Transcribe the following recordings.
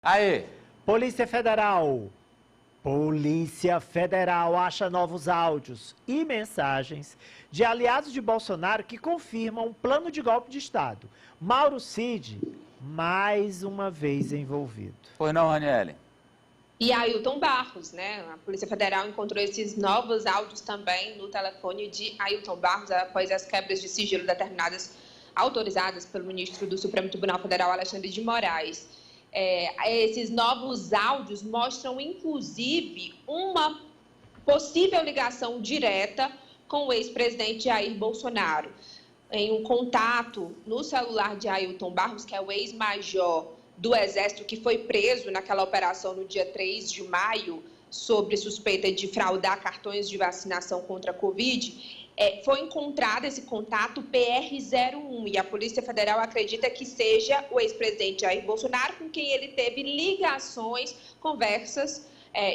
Aê! Polícia Federal. Polícia Federal acha novos áudios e mensagens de aliados de Bolsonaro que confirmam um plano de golpe de Estado. Mauro Cid, mais uma vez envolvido. Pois não, Raniele? E Ailton Barros, né? A Polícia Federal encontrou esses novos áudios também no telefone de Ailton Barros após as quebras de sigilo determinadas, autorizadas pelo ministro do Supremo Tribunal Federal, Alexandre de Moraes. Esses novos áudios mostram, inclusive, uma possível ligação direta com o ex-presidente Jair Bolsonaro. Em um contato no celular de Ailton Barros, que é o ex-major do Exército, que foi preso naquela operação no dia 3 de maio, sobre suspeita de fraudar cartões de vacinação contra a Covid, foi encontrado esse contato PR-01 e a Polícia Federal acredita que seja o ex-presidente Jair Bolsonaro com quem ele teve ligações, conversas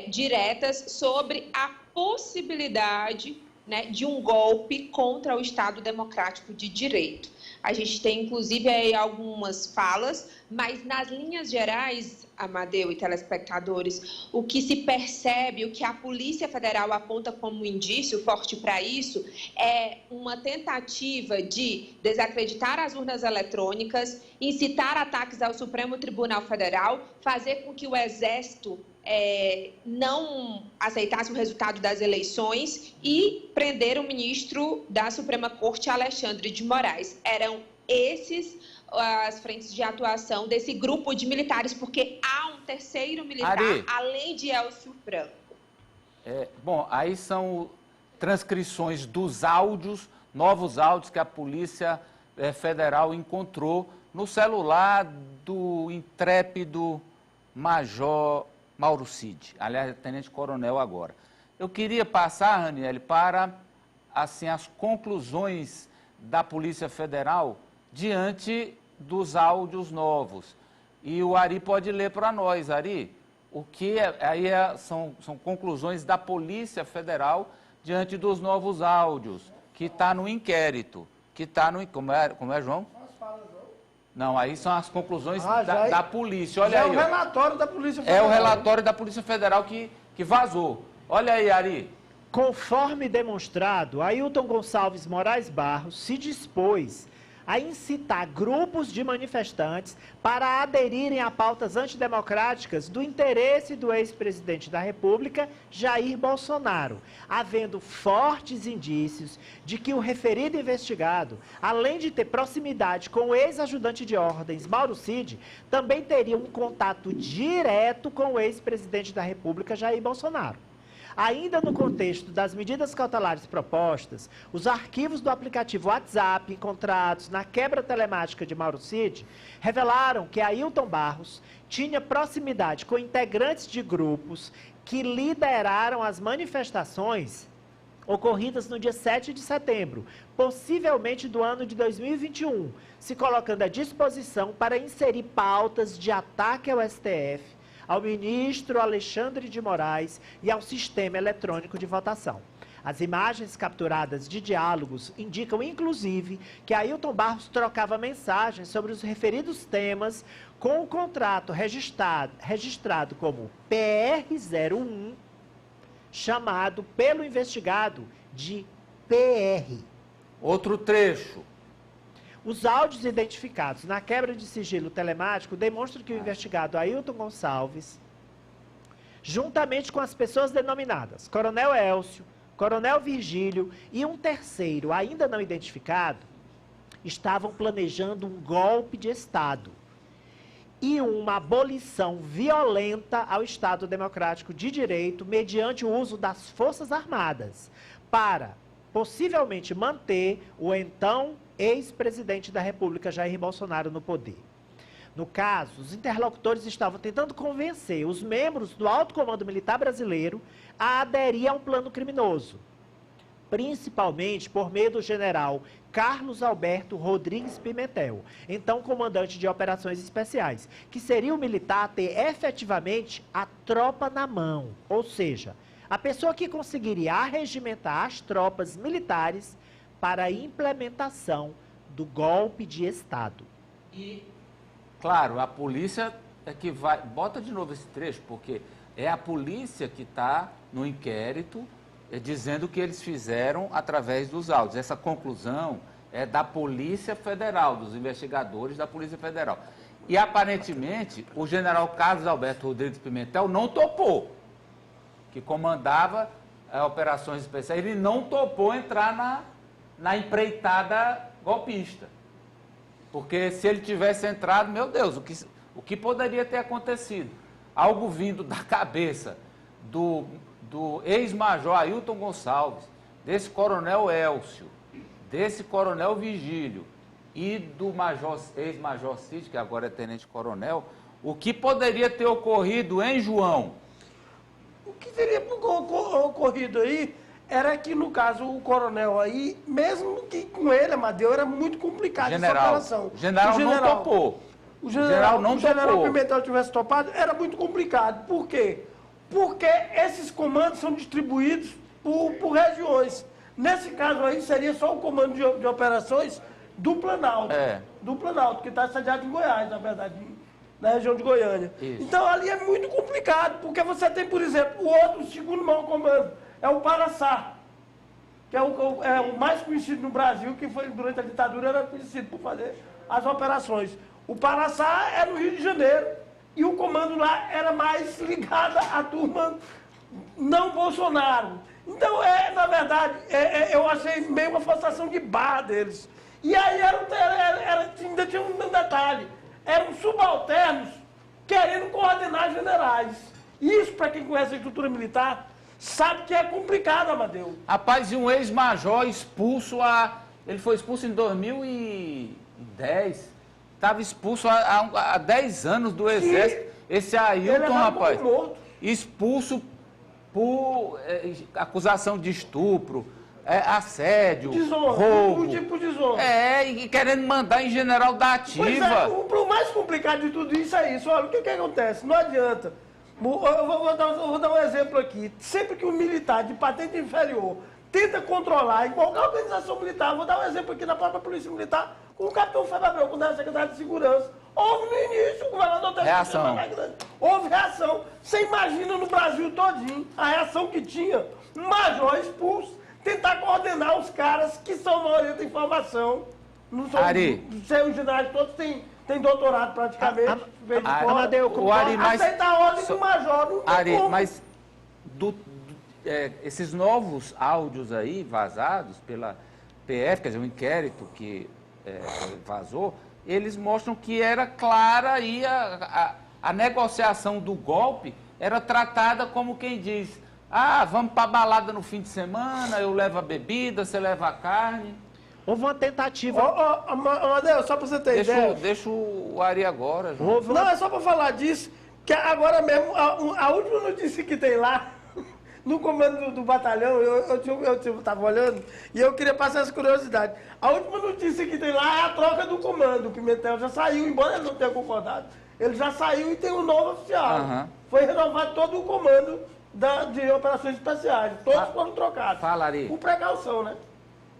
diretas sobre a possibilidade, né, de um golpe contra o Estado Democrático de Direito. A gente tem, inclusive, aí algumas falas, mas nas linhas gerais, Amadeu e telespectadores, o que se percebe, o que a Polícia Federal aponta como indício forte para isso, é uma tentativa de desacreditar as urnas eletrônicas, incitar ataques ao Supremo Tribunal Federal, fazer com que o Exército não aceitasse o resultado das eleições e prender o ministro da Suprema Corte, Alexandre de Moraes. Eram esses as frentes de atuação desse grupo de militares, porque há um terceiro militar, além de Elcio Franco. Bom, aí são transcrições dos áudios, novos áudios que a Polícia Federal encontrou no celular do intrépido Major Mauro Cid, aliás, tenente-coronel agora. Eu queria passar, Raniele, para assim, as conclusões da Polícia Federal diante dos áudios novos. E o Ari pode ler para nós, Ari, o que são conclusões da Polícia Federal diante dos novos áudios, que está no inquérito, que está no... Como é, João? Não, aí são as conclusões da polícia. Olha aí. É o relatório da Polícia Federal. É o relatório da Polícia Federal que vazou. Olha aí, Ari. Conforme demonstrado, Ailton Gonçalves Moraes Barros se dispôs a incitar grupos de manifestantes para aderirem a pautas antidemocráticas do interesse do ex-presidente da República, Jair Bolsonaro, havendo fortes indícios de que o referido investigado, além de ter proximidade com o ex-ajudante de ordens, Mauro Cid, também teria um contato direto com o ex-presidente da República, Jair Bolsonaro. Ainda no contexto das medidas cautelares propostas, os arquivos do aplicativo WhatsApp encontrados na quebra telemática de Mauro Cid revelaram que Ailton Barros tinha proximidade com integrantes de grupos que lideraram as manifestações ocorridas no dia 7 de setembro, possivelmente do ano de 2021, se colocando à disposição para inserir pautas de ataque ao STF, ao ministro Alexandre de Moraes e ao sistema eletrônico de votação. As imagens capturadas de diálogos indicam, inclusive, que Ailton Barros trocava mensagens sobre os referidos temas com o contrato registrado como PR-01, chamado pelo investigado de PR. Outro trecho. Os áudios identificados na quebra de sigilo telemático demonstram que o investigado Ailton Gonçalves, juntamente com as pessoas denominadas Coronel Elcio, Coronel Virgílio e um terceiro ainda não identificado, estavam planejando um golpe de Estado e uma abolição violenta ao Estado Democrático de Direito mediante o uso das Forças Armadas para, possivelmente, manter o então ex-presidente da República, Jair Bolsonaro, no poder. No caso, os interlocutores estavam tentando convencer os membros do alto comando militar brasileiro a aderir a um plano criminoso, principalmente por meio do general Carlos Alberto Rodrigues Pimentel, então comandante de operações especiais, que seria o militar a ter efetivamente a tropa na mão, ou seja, a pessoa que conseguiria arregimentar as tropas militares para a implementação do golpe de Estado. E, claro, a polícia é que vai... Bota de novo esse trecho, porque é a polícia que está no inquérito dizendo que eles fizeram através dos áudios. Essa conclusão é da Polícia Federal, dos investigadores da Polícia Federal. E, aparentemente, o general Carlos Alberto Rodrigues Pimentel não topou, que comandava operações especiais. Ele não topou entrar na empreitada golpista. Porque se ele tivesse entrado, meu Deus, o que poderia ter acontecido? Algo vindo da cabeça do ex-major Ailton Gonçalves, desse coronel Elcio, desse coronel Vigílio e do ex-major Cid, que agora é tenente-coronel, o que poderia ter ocorrido, hein, João? O que teria ocorrido aí era que, no caso, o coronel aí, mesmo que com ele, Amadeu, era muito complicado essa operação. O general não topou. O general Pimentel tivesse topado, era muito complicado. Por quê? Porque esses comandos são distribuídos por regiões. Nesse caso aí, seria só o comando de operações do Planalto. Do Planalto, que está sediado em Goiás, na verdade, na região de Goiânia. Isso. Então, ali é muito complicado, porque você tem, por exemplo, o segundo maior comando, é o Paraçá, que é o mais conhecido no Brasil, que foi, durante a ditadura, era conhecido por fazer as operações. O Paraçá é no Rio de Janeiro, e o comando lá era mais ligado à turma não Bolsonaro. Então, na verdade, eu achei meio uma forçação de barra deles. E aí ainda tinha um detalhe, eram subalternos querendo coordenar generais. Isso, para quem conhece a estrutura militar, sabe que é complicado, Amadeu. Rapaz, e um ex-major expulso ele foi expulso em 2010. Estava expulso há 10 anos do Exército. Esse Ailton, rapaz, expulso por acusação de estupro, assédio, roubo. Tipo desonra. E querendo mandar em general da ativa. Pois o mais complicado de tudo isso é isso. Olha, o que acontece? Não adianta. Eu vou dar um exemplo aqui. Sempre que um militar de patente inferior tenta controlar em qualquer organização militar, vou dar um exemplo aqui na própria Polícia Militar, com o capitão Fábio, quando era secretário de Segurança, houve no início, o governador reação. Houve reação. Você imagina no Brasil todinho a reação que tinha um major expulso, tentar coordenar os caras que são maioria da informação. Não são os generais todos têm doutorado praticamente. Aceitar a ordem do major, não tem como. Mas esses novos áudios aí vazados pela PF, quer dizer, um inquérito que vazou, eles mostram que era clara aí a negociação do golpe era tratada como quem diz: vamos para balada no fim de semana, eu levo a bebida, você leva a carne. Houve uma tentativa. Amadeu, só para você ter ideia. Deixa o Ari agora, João. Não, é só para falar disso, que agora mesmo, a última notícia que tem lá, no comando do batalhão, eu estava olhando, e eu queria passar essa curiosidade. A última notícia que tem lá é a troca do comando. O Pimentel já saiu, embora ele não tenha concordado. Ele já saiu e tem um novo oficial. Foi renovado todo o comando de operações especiais. Todos foram trocados. Fala, Ari. Com precaução, né?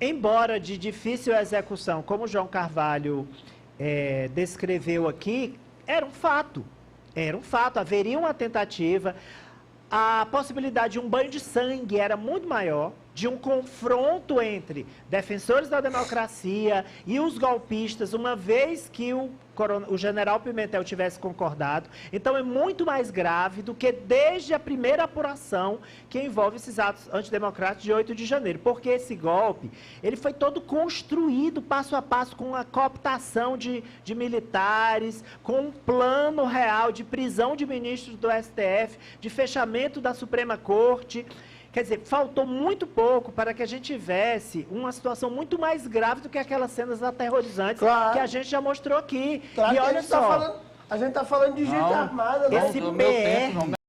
Embora de difícil execução, como o João Carvalho descreveu aqui, era um fato. Era um fato, haveria uma tentativa. A possibilidade de um banho de sangue era muito maior, de um confronto entre defensores da democracia e os golpistas, uma vez que o general Pimentel tivesse concordado. Então é muito mais grave do que desde a primeira apuração que envolve esses atos antidemocráticos de 8 de janeiro. Porque esse golpe, ele foi todo construído passo a passo com a cooptação de militares, com um plano real de prisão de ministros do STF, de fechamento da Suprema Corte. Quer dizer, faltou muito pouco para que a gente tivesse uma situação muito mais grave do que aquelas cenas aterrorizantes que a gente já mostrou aqui. Claro, e olha só, a gente está falando de gente armada, né? Esse PR...